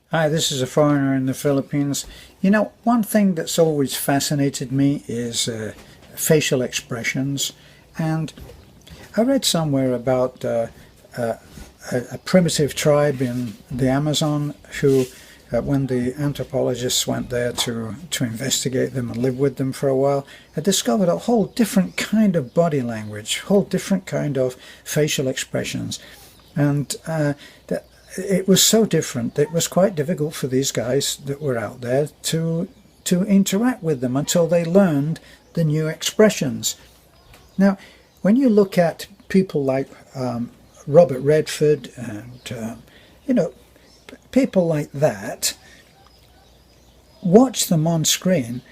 Hi, this is a foreigner in the Philippines. You know, one thing that's always fascinated me is facial expressions. And I read somewhere about a primitive tribe in the Amazon who, when the anthropologists went there to investigate them and live with them for a while, had discovered a whole different kind of body language, whole different kind of facial expressions. And it was so different, it was quite difficult for these guys that were out there to interact with them until they learned the new expressions. Now, when you look at people like Robert Redford and you know, people like that, watch them on screen,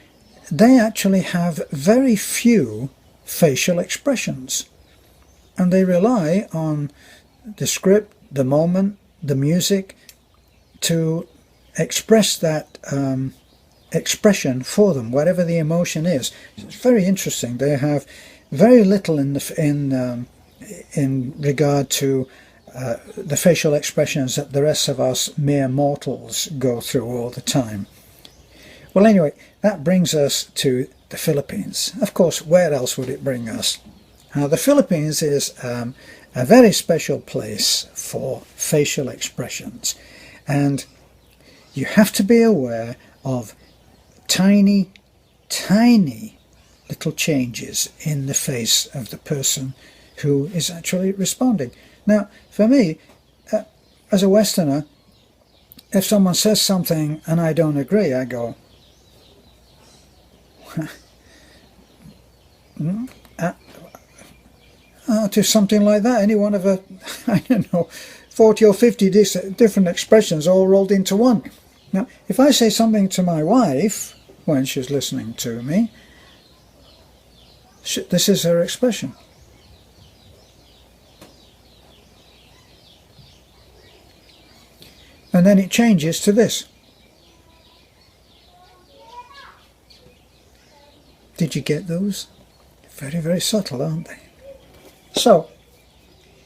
they actually have very few facial expressions, and they rely on the script, the moment, the music to express that expression for them, whatever the emotion is. It's very interesting. They have very little in regard to the facial expressions that the rest of us mere mortals go through all the time. Well, anyway, that brings us to the Philippines. Of course, where else would it bring us? Now, the Philippines is a very special place for facial expressions, and you have to be aware of tiny, tiny little changes in the face of the person who is actually responding. Now, for me, as a Westerner, if someone says something and I don't agree, I go, to something like that. Any one of I don't know, 40 or 50 different expressions all rolled into one. Now, if I say something to my wife when she's listening to me, this is her expression. And then it changes to this. Did you get those? Very, very subtle, aren't they? So,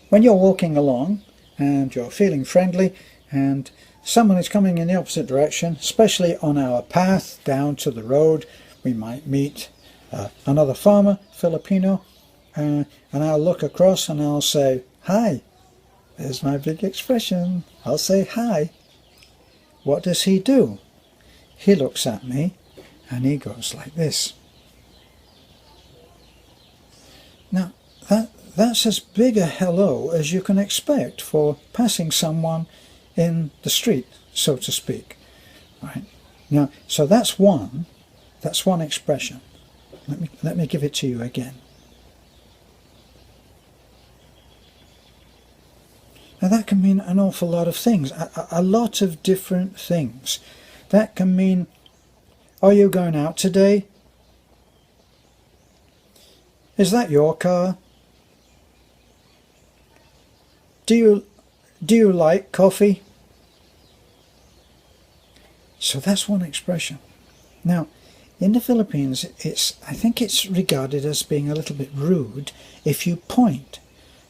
when you're walking along and you're feeling friendly and someone is coming in the opposite direction, especially on our path down to the road, we might meet another farmer, Filipino, and I'll look across and I'll say, hi. There's my big expression. I'll say hi. What does he do? He looks at me and he goes like this. Now, that's as big a hello as you can expect for passing someone in the street, so to speak. Right? Now, so that's one expression. Let me give it to you again. Now that can mean an awful lot of things, a lot of different things. That can mean, are you going out today? Is that your car? Do you like coffee? So that's one expression. Now, in the Philippines, I think it's regarded as being a little bit rude if you point.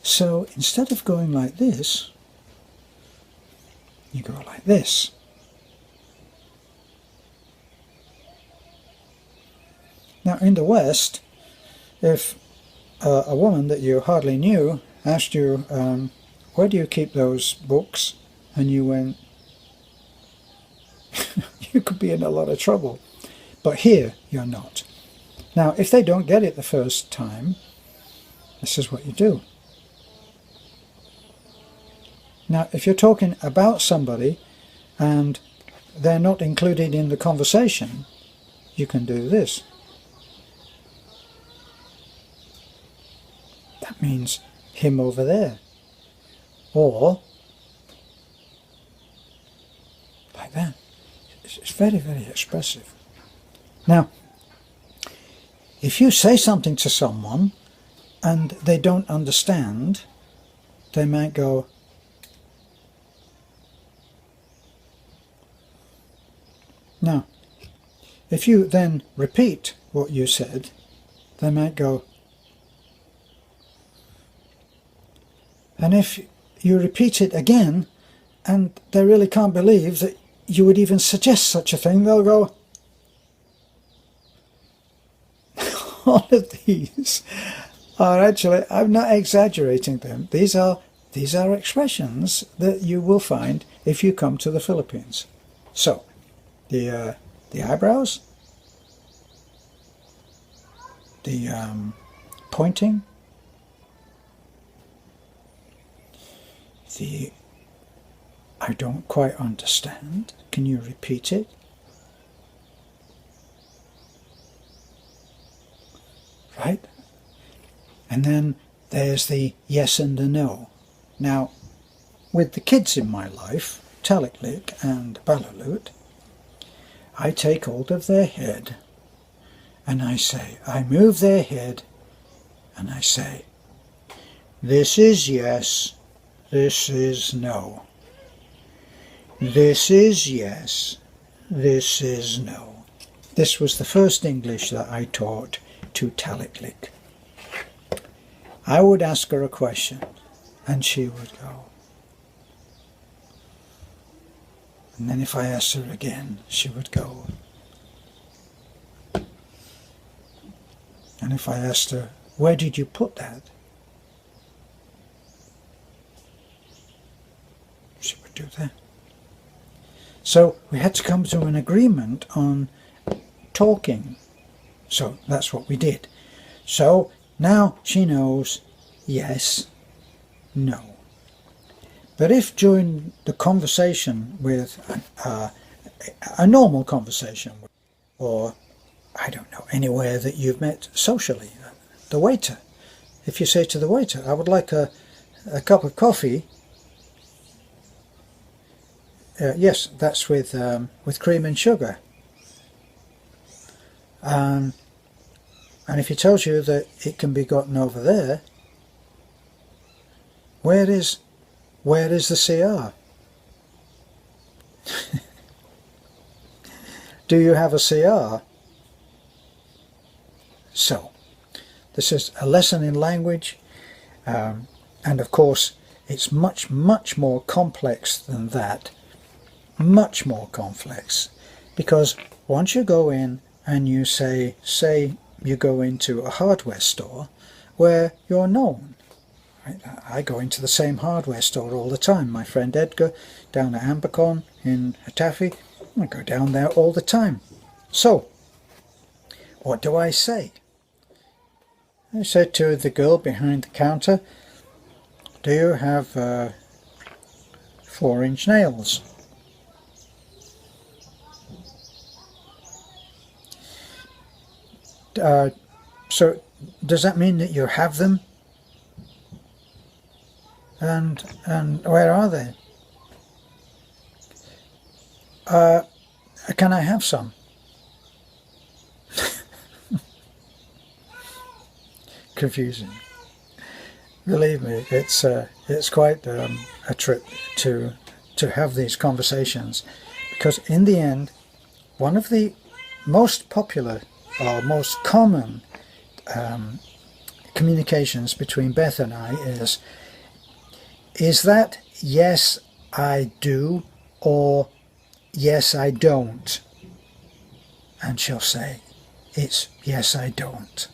So instead of going like this, you go like this. Now in the West, if a woman that you hardly knew asked you, where do you keep those books? And you went, you could be in a lot of trouble. But here, you're not. Now, if they don't get it the first time, this is what you do. Now, if you're talking about somebody and they're not included in the conversation, you can do this. That means him over there. Or like that. It's very, very expressive. Now, if you say something to someone and they don't understand, they might go, now, if you then repeat what you said, they might go, and if you repeat it again and they really can't believe that you would even suggest such a thing, they'll go, all of these are actually, I'm not exaggerating them, these are expressions that you will find if you come to the Philippines. So, the eyebrows, the pointing, the I don't quite understand, can you repeat it? Right? And then there's the yes and the no. Now, with the kids in my life, Taliklik and Balalut, I take hold of their head and I say, I move their head and I say, this is yes, this is no. This is yes, this is no. This was the first English that I taught to Taliklik. I would ask her a question and she would go. And then if I asked her again, she would go. And if I asked her, where did you put that? She would do that. So we had to come to an agreement on talking. So that's what we did. So now she knows yes, no. But if during the conversation with a normal conversation, or I don't know, anywhere that you've met socially, the waiter, if you say to the waiter, I would like a cup of coffee, yes, that's with cream and sugar. And if he tells you that it can be gotten over there, where is the CR? Do you have a CR? So, this is a lesson in language, and of course it's much more complex than that. Much more complex, because once you go in and you say you go into a hardware store where you're known. Right? I go into the same hardware store all the time. My friend Edgar down at Ambacon in Hatafi, I go down there all the time. So, what do I say? I said to the girl behind the counter, do you have 4-inch nails? So does that mean that you have them? And where are they? Can I have some? Confusing. Believe me, it's quite a trip to have these conversations, because in the end, one of the most popular or most common communications between Beth and I is that yes I do or yes I don't, and she'll say it's yes I don't.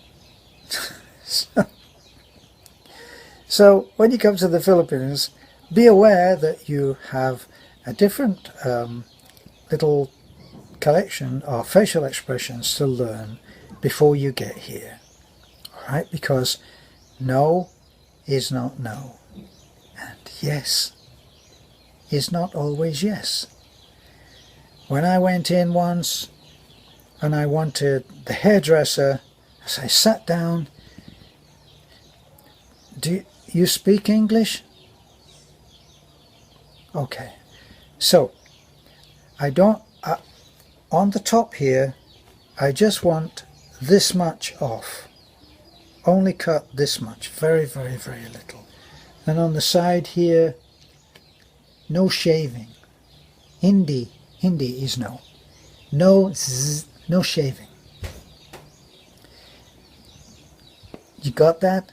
So when you come to the Philippines, be aware that you have a different little collection of facial expressions to learn before you get here. Alright, because no is not no, and yes is not always yes. When I went in once and I wanted the hairdresser, as I sat down, do you speak English? Okay, so I don't, on the top here, I just want this much off. Only cut this much, very little. And on the side here, no shaving. Hindi is no. No zzz, no shaving. You got that?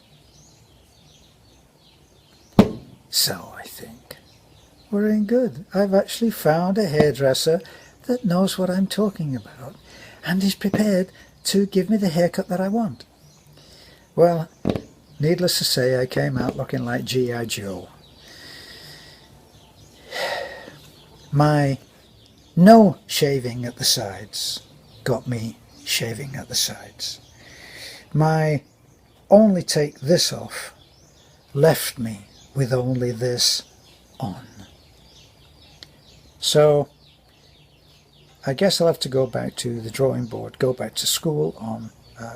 So I think we're in good. I've actually found a hairdresser that knows what I'm talking about and is prepared to give me the haircut that I want. Well, needless to say, I came out looking like G.I. Joe. My no shaving at the sides got me shaving at the sides. My only take this off left me with only this on. So I guess I'll have to go back to the drawing board, go back to school on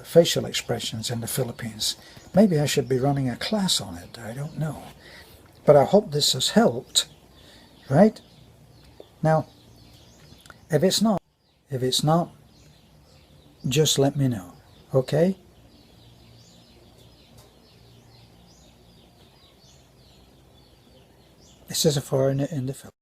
facial expressions in the Philippines. Maybe I should be running a class on it, I don't know. But I hope this has helped, right? Now, if it's not, just let me know, okay? This is a foreigner in the Philippines.